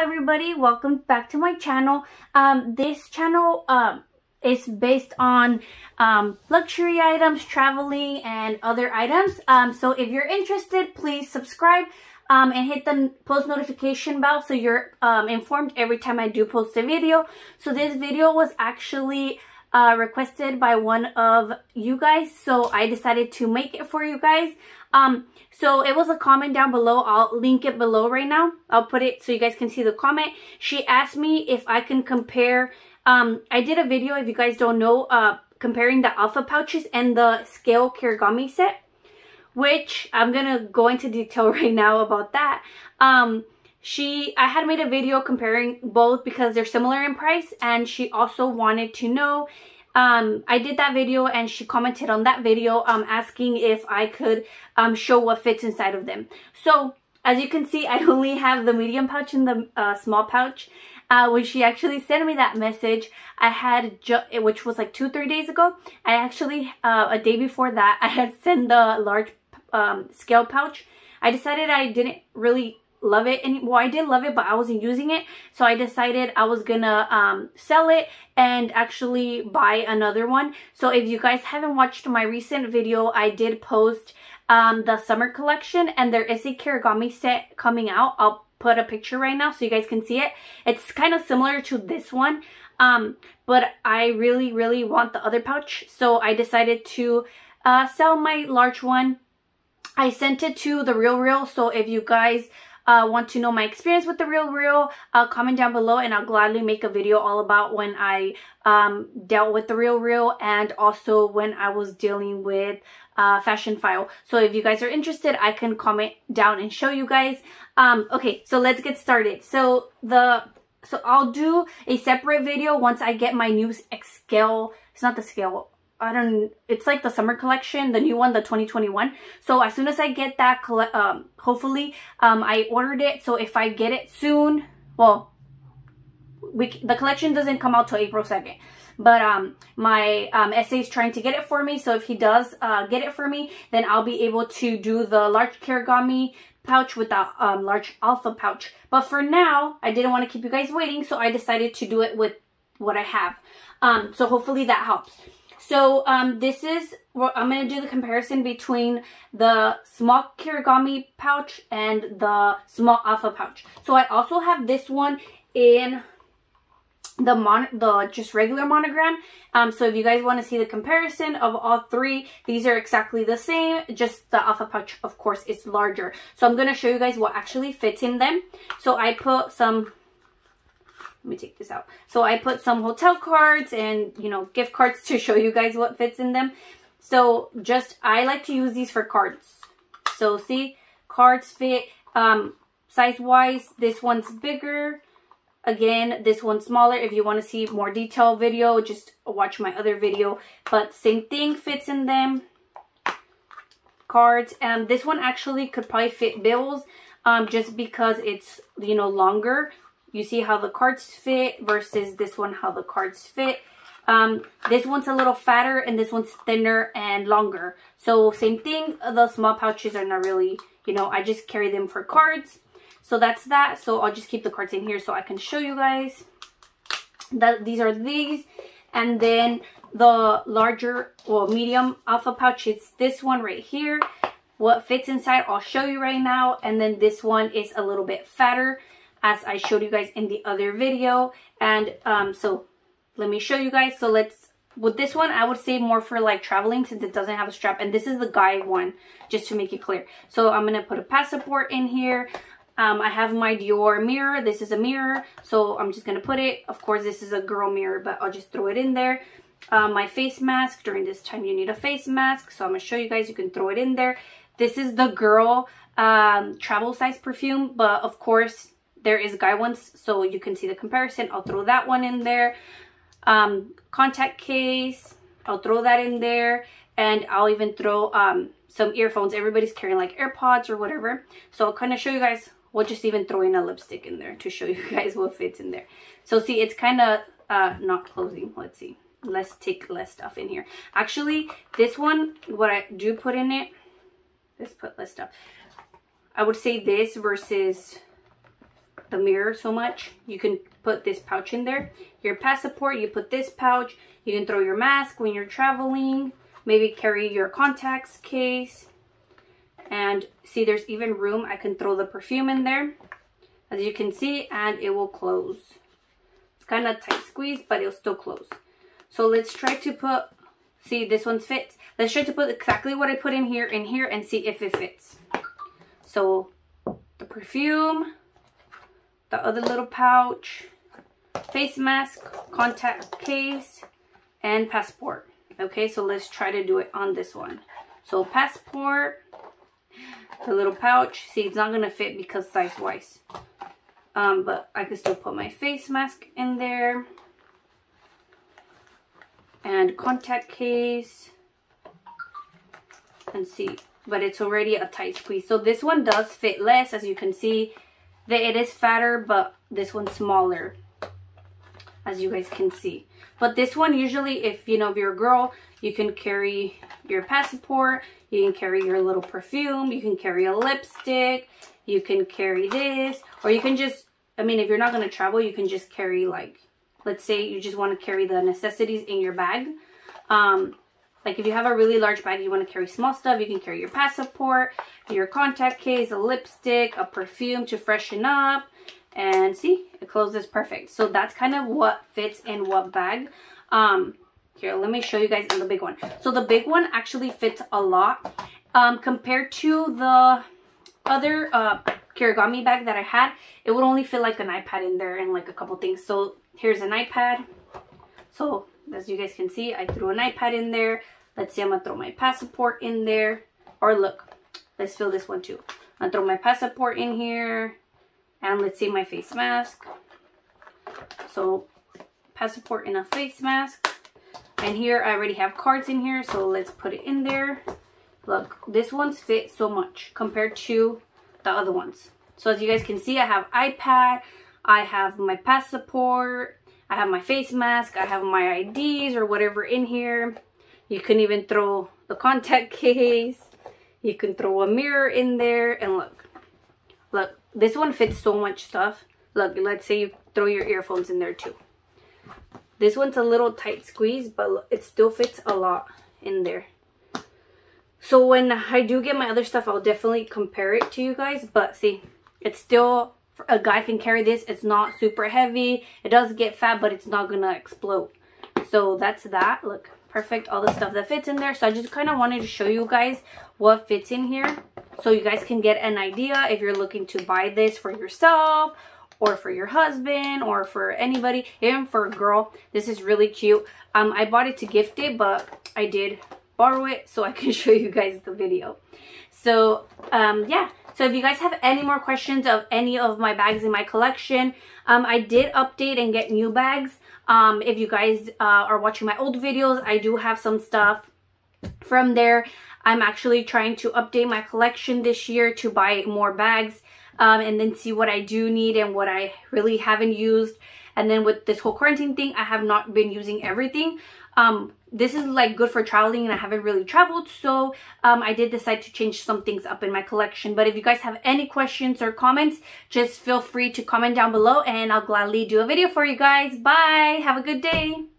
everybody, welcome back to my channel. This channel is based on luxury items, traveling, and other items. So if you're interested, please subscribe and hit the post notification bell so you're informed every time I do post a video. So this video was actually requested by one of you guys, so I decided to make it for you guys. So it was a comment down below. I'll link it below right now. I'll put it so you guys can see the comment. She asked me if I can compare, I did a video, if you guys don't know, comparing the Aplha pouches and the scale Kirigami set, which I'm gonna go into detail right now about that. I had made a video comparing both because they're similar in price, and she also wanted to know, I did that video and she commented on that video asking if I could show what fits inside of them. So as you can see, I only have the medium pouch and the small pouch. When she actually sent me that message, I had, which was like 2-3 days ago, I actually, a day before that, I had sent the large scale pouch. I decided I didn't really love it anymore. I did love it, but I wasn't using it, so I decided I was gonna sell it and actually buy another one. So if you guys haven't watched my recent video, I did post the summer collection, and there is a Kirigami set coming out. I'll put a picture right now so you guys can see it. It's kind of similar to this one, but I really want the other pouch, so I decided to sell my large one. I sent it to the Real, so if you guys want to know my experience with the Real, comment down below and I'll gladly make a video all about when I dealt with the Real and also when I was dealing with Fashion File. So if you guys are interested, I can comment down and show you guys. Okay, so let's get started. So I'll do a separate video once I get my new scale. It's not the scale. It's like the summer collection, the new one, the 2021. So as soon as I get that, hopefully, I ordered it. So if I get it soon, well, the collection doesn't come out till April 2nd. But my SA is trying to get it for me. So if he does get it for me, then I'll be able to do the large Kirigami pouch with the large Aplha pouch. But for now, I didn't want to keep you guys waiting, so I decided to do it with what I have. So hopefully that helps. So this is, I'm going to do the comparison between the small Kirigami pouch and the small Aplha pouch. So I also have this one in the just regular monogram. So if you guys want to see the comparison of all three, these are exactly the same, just the Aplha pouch, of course, is larger. So I'm going to show you guys what actually fits in them. So I put some, let me take this out. So I put some hotel cards and, you know, gift cards to show you guys what fits in them. So I like to use these for cards. So see, cards fit size wise. This one's bigger. Again, this one's smaller. If you want to see more detailed video, just watch my other video. But same thing fits in them. Cards. And this one actually could probably fit bills just because it's, you know, longer. You see how the cards fit versus this one, how the cards fit. This one's a little fatter and this one's thinner and longer. So same thing, the small pouches are not really, you know, I just carry them for cards. So that's that. So I'll just keep the cards in here so I can show you guys that these are these. And then the larger, well, medium Aplha pouch, it's this one right here. What fits inside, I'll show you right now. And then this one is a little bit fatter, as I showed you guys in the other video. And so let me show you guys. So with this one, I would say more for like traveling since it doesn't have a strap. And this is the guy one, just to make it clear. So I'm going to put a passport in here. I have my Dior mirror. This is a mirror, so I'm just going to put it. Of course, this is a girl mirror, but I'll just throw it in there. My face mask. During this time, you need a face mask. So I'm going to show you guys. You can throw it in there. This is the girl travel size perfume, but of course, there is guy ones, so you can see the comparison. I'll throw that one in there. Contact case, I'll throw that in there. And I'll even throw some earphones. Everybody's carrying like AirPods or whatever. So I'll kind of show you guys. We'll just even throw in a lipstick in there to show you guys what fits in there. So see, it's kind of not closing. Let's see. Let's take less stuff in here. Actually, this one, what I do put in it, let's put less stuff. I would say this versus the mirror so much, you can put this pouch in there. Your passport, you put this pouch. You can throw your mask when you're traveling. Maybe carry your contacts case. And see, there's even room. I can throw the perfume in there, as you can see, and it will close. It's kind of tight squeeze, but it'll still close. So let's try to put, see, this one fits. Let's try to put exactly what I put in here and see if it fits. So the perfume, the other little pouch, face mask, contact case, and passport. Okay, so let's try to do it on this one. So passport, the little pouch. See, it's not going to fit because size-wise. But I can still put my face mask in there. And contact case. And see, but it's already a tight squeeze. So this one does fit less, as you can see. That it is fatter, but this one's smaller, as you guys can see. But this one, usually, if you know, if you're a girl, you can carry your passport, you can carry your little perfume, you can carry a lipstick, you can carry this, or you can just, I mean, if you're not going to travel, you can just carry, like, let's say you just want to carry the necessities in your bag. Like if you have a really large bag, you want to carry small stuff, you can carry your passport, your contact case, a lipstick, a perfume to freshen up. And see, it closes perfect. So that's kind of what fits in what bag. Here, let me show you guys in the big one. So the big one actually fits a lot. Compared to the other Kirigami bag that I had, it would only fit like an iPad in there and like a couple things. So here's an iPad. So as you guys can see, I threw an iPad in there. Let's see, I'm gonna throw my passport in there. Or look, let's fill this one too. I'm gonna throw my passport in here. And let's see, my face mask. So passport and a face mask. And here I already have cards in here, so let's put it in there. Look, this one's fit so much compared to the other ones. So as you guys can see, I have iPad, I have my passport, I have my face mask, I have my IDs or whatever in here. You can even throw the contact case. You can throw a mirror in there. And look, this one fits so much stuff. Look, let's say you throw your earphones in there too. This one's a little tight squeeze, but look, it still fits a lot in there. So when I do get my other stuff, I'll definitely compare it to you guys. But see, it's still, a guy can carry this. It's not super heavy. It does get fat, but it's not gonna explode. So that's that. Look, perfect, all the stuff that fits in there. So I just kind of wanted to show you guys what fits in here, so you guys can get an idea if you're looking to buy this for yourself or for your husband or for anybody, even for a girl. This is really cute. I bought it to gift it, but I did borrow it so I can show you guys the video. So yeah, so if you guys have any more questions of any of my bags in my collection, I did update and get new bags. If you guys are watching my old videos, I do have some stuff from there. I'm actually trying to update my collection this year to buy more bags, and then see what I do need and what I really haven't used. And then with this whole quarantine thing, I have not been using everything. This is like good for traveling, and I haven't really traveled, so I did decide to change some things up in my collection. But if you guys have any questions or comments, just feel free to comment down below and I'll gladly do a video for you guys. Bye! Have a good day!